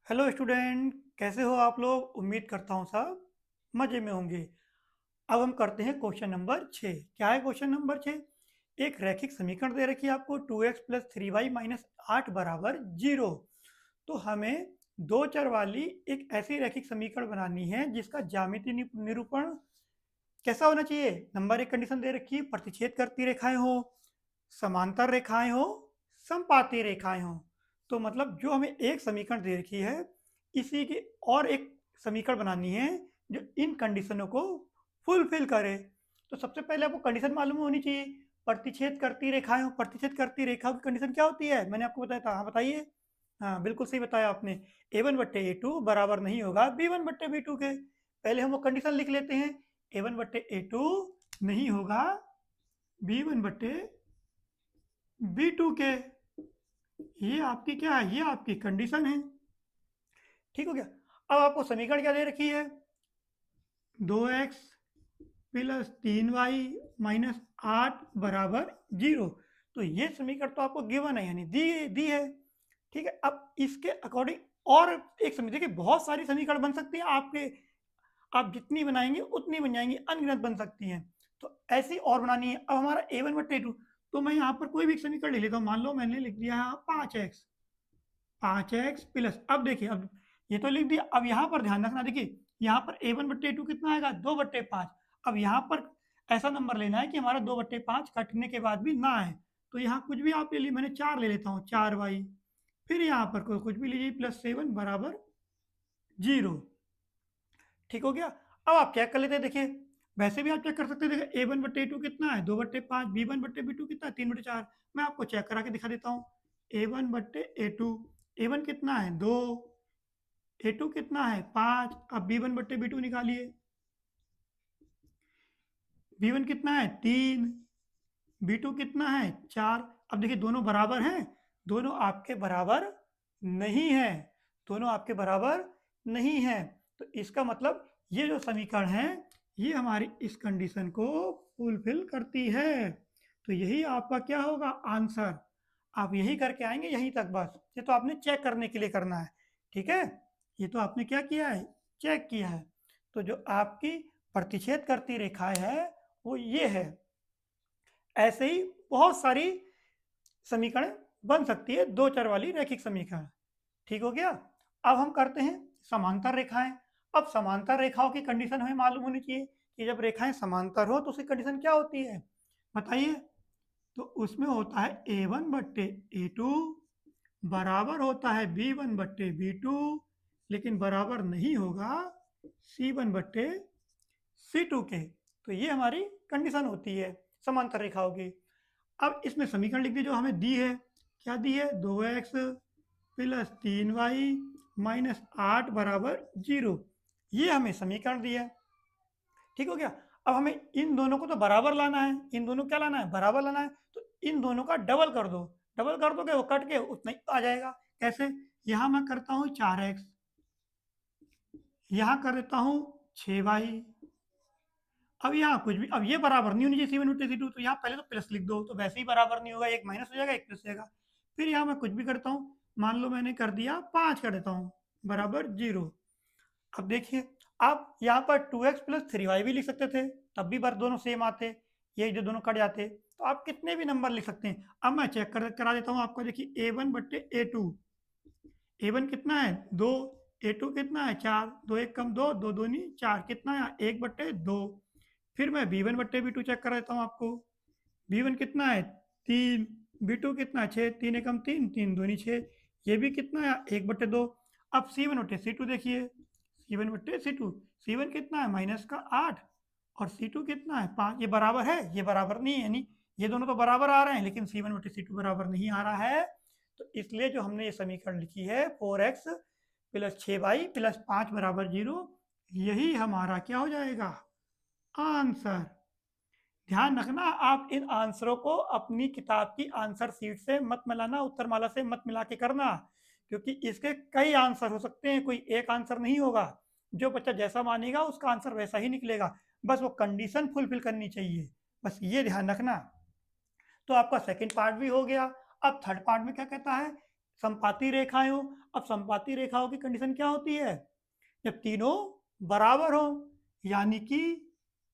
Hello student, कैसे हो आप लोग? उम्मीद करता हूँ सब मज़े में होंगे। अब हम करते हैं क्वेश्चन नंबर 6। क्या है क्वेश्चन नंबर 6? एक रैखिक समीकरण दे रखी है आपको 2x प्लस 3y माइनस 8 बराबर 0। तो हमें दो चर वाली एक ऐसी रैखिक समीकरण बनानी है जिसका ज्यामितीय निरूपण कैसा होना चाहिए। नंबर एक कंडीशन दे रखी है, प्रतिच्छेद करती रेखाएं हो, समांतर रेखाएं हो, समपाती रेखाएं हो। तो मतलब जो हमें एक समीकरण दे रखी है, इसी की और एक समीकरण बनानी है जो इन कंडीशनों को फुलफिल करे। तो सबसे पहले आपको कंडीशन मालूम होनी चाहिए। प्रतिच्छेद करती रेखाएं हो, प्रतिच्छेद करती रेखाओं की कंडीशन क्या होती है? मैंने आपको बताया था। हाँ बताइए। हाँ बिल्कुल सही बताया आपने। a1/a2 बराबर नहीं होगा b1/b2 के। पहले हम वो कंडीशन लिख लेते हैं। a1/a2 नहीं होगा b1/b2 के। ये आपकी क्या है? ये आपकी कंडीशन है। ठीक हो गया। अब आपको समीकरण क्या दे रखी है? 2x प्लस 3y माइनस 8 बराबर 0। तो ये समीकरण तो आपको गिवन है, यानी दी दी है। ठीक है, अब इसके अकॉर्डिंग और एक समीकरण, देखिए बहुत सारी समीकरण बन सकती है आपके। आप जितनी बनाएंगे उतनी बन जाएंगी, अनगिनत बन सकती हैं। तो ऐसी और बनानी है। अब हमारा a1/a2, तो मैं यहाँ पर कोई भी एक समीकरण ले लेता हूँ। मान लो मैंने लिख दिया 5x, 5x प्लस, अब देखिए, अब ये तो लिख दिया। अब यहाँ पर ध्यान रखना, देखिए यहाँ पर a1/a2 कितना आएगा? 2/5। अब यहाँ पर ऐसा नंबर लेना है कि हमारा 2/5 कटने के बाद भी ना आए। तो यहाँ कुछ भी आप ले लीजिए, मैंने 4 ले लेता हूँ, 4y। फिर यहाँ पर कुछ भी लीजिए, प्लस 7 बराबर 0। ठीक हो गया। अब आप चेक कर लेते हैं, देखिए वैसे भी आप चेक कर सकते हैं। देखिए a1/a2 कितना है? 2/5। b1/b2 कितना है? 3/4। मैं आपको चेक करा के दिखा देता हूँ। a1/a2, a1 कितना है? 2, a2 कितना है? 5। अब b1/b2 निकालिए। b1 कितना है? 3, b2 कितना है? 4। अब देखिए दोनों बराबर हैं? दोनों आपके बराबर नहीं है। दोनों आपके बराबर नहीं है। तो इसका मतलब ये जो समीकरण है, ये हमारी इस कंडीशन को फुलफिल करती है। तो यही आपका क्या होगा? आंसर। आप यही करके आएंगे यहीं तक, बस ये तो आपने चेक करने के लिए करना है। ठीक है, ये तो आपने क्या किया है? चेक किया है। तो जो आपकी प्रतिच्छेद करती रेखाएं है वो ये है। ऐसे ही बहुत सारी समीकरण बन सकती है, दो चर वाली रैखिक समीकरण। ठीक हो गया। अब हम करते हैं समांतर रेखाएं। अब समांतर रेखाओं की कंडीशन हमें मालूम होनी चाहिए कि जब रेखाएं समांतर हो तो उसकी कंडीशन क्या होती है, बताइए। तो उसमें होता है a1/a2 बराबर होता है b1/b2, लेकिन बराबर नहीं होगा c1/c2 के। तो ये हमारी कंडीशन होती है समांतर रेखाओं की। अब इसमें समीकरण लिख दीजिए जो हमें दी है। क्या दी है? 2x प्लस 3y माइनस 8 बराबर 0। ये हमें समीकरण दिया। ठीक हो गया। अब हमें इन दोनों को तो बराबर लाना है। इन दोनों क्या लाना है? बराबर लाना है। तो इन दोनों का डबल कर दो। डबल कर दोगे वो कट के उतना ही आ जाएगा। कैसे? यहाँ मैं करता हूँ 4x, यहाँ कर देता हूँ 6y। अब यहाँ कुछ भी, अब ये बराबर नहीं होनी चाहिए c1/c2, तो यहाँ पहले तो प्लस लिख दो, तो वैसे ही बराबर नहीं होगा। एक माइनस हो जाएगा, एक प्लस हो जाएगा। फिर यहाँ मैं कुछ भी करता हूँ, मान लो मैंने कर दिया 5 कर देता हूँ बराबर 0। अब देखिए, आप यहाँ पर 2x प्लस 3y भी लिख सकते थे, तब भी बार दोनों सेम आते, ये जो दोनों कट जाते। तो आप कितने भी नंबर लिख सकते हैं। अब मैं चेक करा देता हूँ आपको। देखिए a1/a2, a1 कितना है? 2, a2 कितना है? 4। 2 एक कम 2, 2 दूनी 4, कितना है? 1/2। फिर मैं b1/b2 चेक कर देता हूँ आपको। b1 कितना है? 3, b2 कितना है? 6। 3 एकम 3, 3 दूनी 6। ये भी कितना है? 1/2। अब c1/c2 देखिए, c1/c2, c1 कितना है? माइनस का 8, और c2 कितना है? 5। ये बराबर है? ये बराबर नहीं है, यानी ये दोनों तो बराबर आ रहे हैं, लेकिन c1/c2 बराबर नहीं आ रहा है। तो इसलिए जो हमने ये समीकरण लिखी है 4x प्लस 6y प्लस 5 बराबर 0, यही हमारा क्या हो जाएगा? आंसर। ध्यान रखना, आप इन आंसरों को अपनी किताब की आंसर शीट से मत मिलाना, उत्तरमाला से मत मिला के करना, क्योंकि इसके कई आंसर हो सकते हैं, कोई एक आंसर नहीं होगा। जो बच्चा जैसा मानेगा उसका आंसर वैसा ही निकलेगा। बस वो कंडीशन फुलफिल करनी चाहिए, बस ये ध्यान रखना। तो आपका सेकंड पार्ट भी हो गया। अब थर्ड पार्ट में क्या कहता है समपाती रेखाएं हो। अब समपाती रेखाओं की कंडीशन क्या होती है? जब तीनों बराबर हो, यानी कि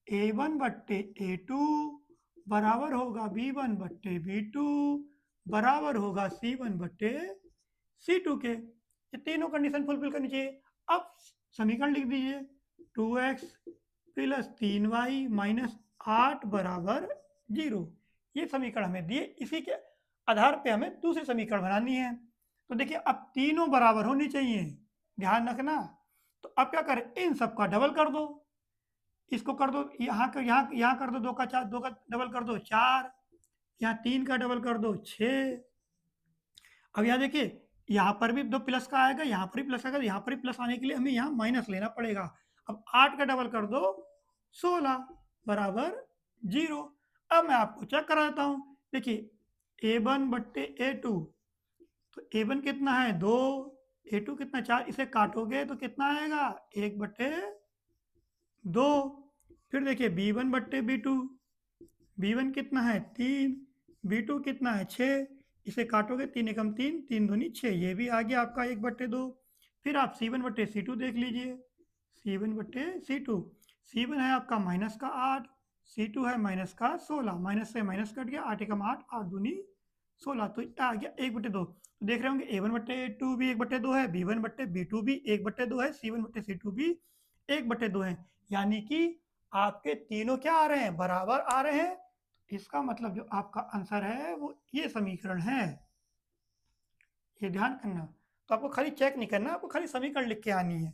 A1 बट्टे A2 बराबर होगा B1 बट्टे B2 बराबर होगा C1 बट्टे C2 के। ये तीनों कंडीशन फुलफिल करनी चाहिए। अब समीकरण लिख दीजिए 2x प्लस 3y माइनस 8 बराबर 0। ये समीकरण हमें दिए, इसी के आधार पे हमें दूसरी समीकरण बनानी है। तो देखिए अब तीनों बराबर होनी चाहिए, ध्यान रखना। तो अब क्या करें, इन सबका डबल कर दो, इसको कर दो, यहाँ कर दो, 2 का 4, 2 का डबल कर दो 4, यहाँ 3 का डबल कर दो 6। अब यहाँ देखिए, यहाँ पर भी 2 प्लस का आएगा, यहाँ पर भी प्लस आएगा, यहाँ पर भी प्लस आने के लिए हमें यहाँ माइनस लेना पड़ेगा। अब 8 का डबल कर दो 16 बराबर 0। अब मैं आपको चेक कराता हूँ। देखिए A1 बट्टे A2, तो A1 कितना है 2, A2 कितना 4, इसे काटोगे तो कितना आएगा 1 बट्टे 2। फिर देखिए B1 बट्टे B2, B1 कितना है 3, B2 कितना है 6, इसे काटोगे 3 एकम 3, 3 दूनी 6, ये भी आ गया आपका 1 बट्टे 2। फिर आप C1 बट्टे C2 देख लीजिए, C1 बट्टे C2, C1 है आपका माइनस का 8, C2 है माइनस का 16, माइनस से माइनस कट गया, 8 एकम 8, 8 दूनी 16, तो आ गया 1 बट्टे 2। तो देख रहे होंगे A1 बट्टे A2 भी 1 बट्टे 2 है, B1 बट्टे B2 भी 1 बट्टे 2 है, C1 बट्टे C2 भी 1 बट्टे 2 है, यानी कि आपके तीनों क्या आ रहे हैं, बराबर आ रहे हैं। इसका मतलब जो आपका आंसर है वो ये समीकरण है, ये ध्यान करना। तो आपको खाली चेक नहीं करना, आपको खाली समीकरण लिख के आनी है,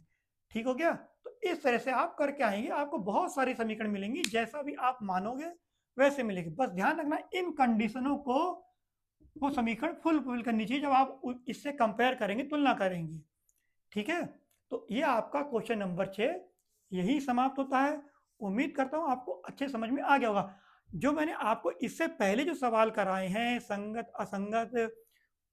ठीक हो गया। तो इस तरह से आप करके आएंगे, आपको बहुत सारी समीकरण मिलेंगी, जैसा भी आप मानोगे वैसे मिलेगी। बस ध्यान रखना इन कंडीशनों को वो समीकरण फुलफिल करनी चाहिए जब आप इससे कंपेयर करेंगे, तुलना करेंगे, ठीक है। तो ये आपका क्वेश्चन नंबर 6 यही समाप्त होता है। उम्मीद करता हूँ आपको अच्छे समझ में आ गया होगा। जो मैंने आपको इससे पहले जो सवाल कराए हैं, संगत असंगत,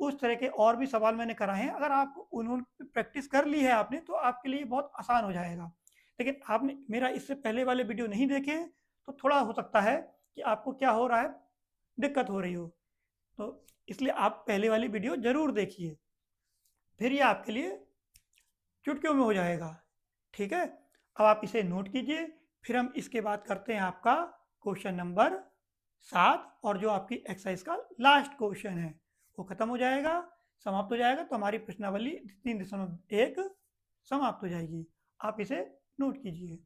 उस तरह के और भी सवाल मैंने कराए हैं, अगर आप उन्होंने प्रैक्टिस कर ली है आपने, तो आपके लिए बहुत आसान हो जाएगा। लेकिन आपने मेरा इससे पहले वाले वीडियो नहीं देखे, तो थोड़ा हो सकता है कि आपको क्या हो रहा है, दिक्कत हो रही हो। तो इसलिए आप पहले वाली वीडियो ज़रूर देखिए, फिर ये आपके लिए चुटकियों में हो जाएगा, ठीक है। अब आप इसे नोट कीजिए, फिर हम इसके बाद करते हैं आपका क्वेश्चन नंबर 7, और जो आपकी एक्सरसाइज का लास्ट क्वेश्चन है वो खत्म हो जाएगा, समाप्त हो जाएगा। तो हमारी प्रश्नावली 3.1 समाप्त हो जाएगी। आप इसे नोट कीजिए।